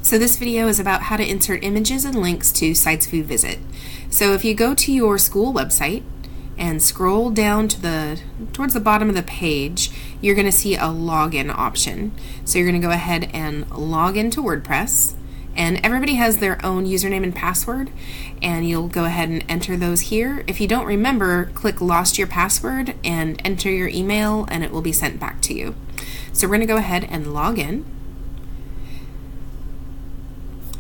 So this video is about how to insert images and links to sites we visit. So if you go to your school website and scroll down to towards the bottom of the page, you're going to see a login option. So you're going to go ahead and log into WordPress, and everybody has their own username and password, and you'll go ahead and enter those here. If you don't remember, click lost your password and enter your email and it will be sent back to you. So we're going to go ahead and log in.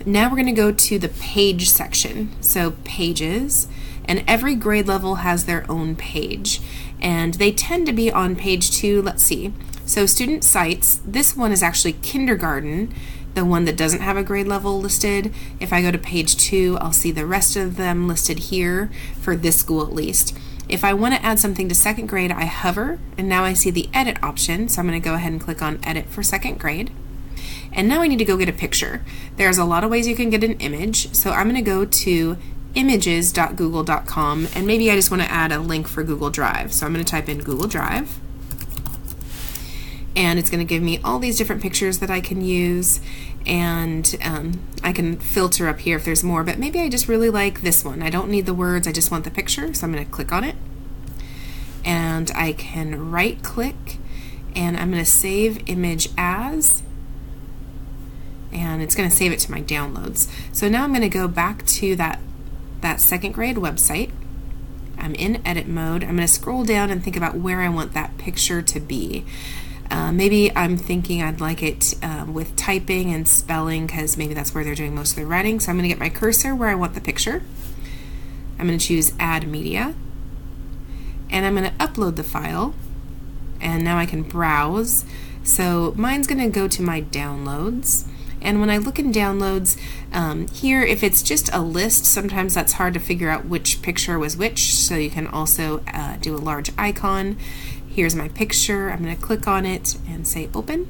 Now we're going to go to the page section, so pages, and every grade level has their own page, and they tend to be on page 2. Let's see, so student sites, this one is actually kindergarten, the one that doesn't have a grade level listed. If I go to page 2, I'll see the rest of them listed here for this school at least. If I want to add something to second grade, I hover, and now I see the edit option, so I'm going to go ahead and click on edit for second grade. And now I need to go get a picture. There's a lot of ways you can get an image, so I'm going to go to images.google.com, and maybe I just want to add a link for Google Drive. So I'm going to type in Google Drive, and it's going to give me all these different pictures that I can use, and I can filter up here if there's more, but maybe I just really like this one. I don't need the words, I just want the picture, so I'm going to click on it, and I can right click, and I'm going to save image as, and it's going to save it to my downloads. So now I'm going to go back to that second grade website. I'm in edit mode. I'm going to scroll down and think about where I want that picture to be. Maybe I'm thinking I'd like it with typing and spelling, because maybe that's where they're doing most of their writing. So I'm going to get my cursor where I want the picture. I'm going to choose add media, and I'm going to upload the file, and now I can browse. So mine's going to go to my downloads. And when I look in downloads, here, if it's just a list, sometimes that's hard to figure out which picture was which, so you can also do a large icon. Here's my picture. I'm going to click on it and say open.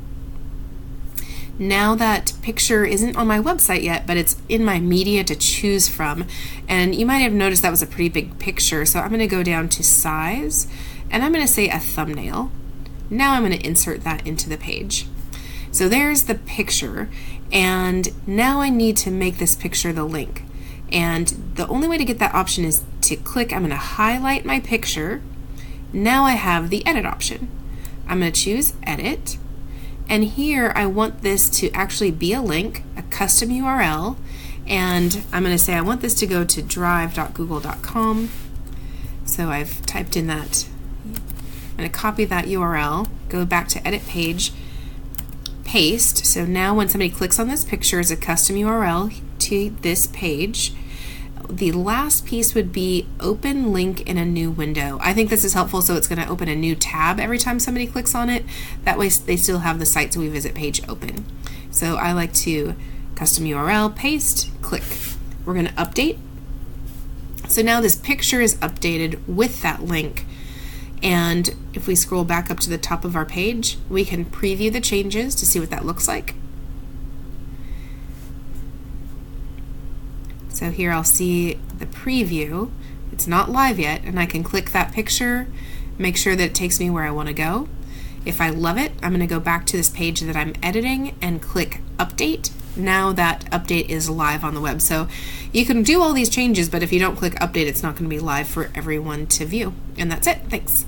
Now that picture isn't on my website yet, but it's in my media to choose from, and you might have noticed that was a pretty big picture, so I'm going to go down to size, and I'm going to say a thumbnail. Now I'm going to insert that into the page. So there's the picture, and now I need to make this picture the link. And the only way to get that option is to click, I'm going to highlight my picture. Now I have the edit option. I'm going to choose edit, and here I want this to actually be a link, a custom URL, and I'm going to say I want this to go to drive.google.com. So I've typed in that. I'm going to copy that URL, go back to edit page, paste. So now when somebody clicks on this picture as a custom URL to this page, the last piece would be open link in a new window. I think this is helpful, so it's going to open a new tab every time somebody clicks on it. That way they still have the sites we visit page open. So I like to custom URL, paste, click. We're going to update. So now this picture is updated with that link. And if we scroll back up to the top of our page, we can preview the changes to see what that looks like. So here I'll see the preview. It's not live yet, and I can click that picture, make sure that it takes me where I want to go. If I love it, I'm going to go back to this page that I'm editing and click update. Now that update is live on the web. So you can do all these changes, but if you don't click update, it's not going to be live for everyone to view. And that's it. Thanks.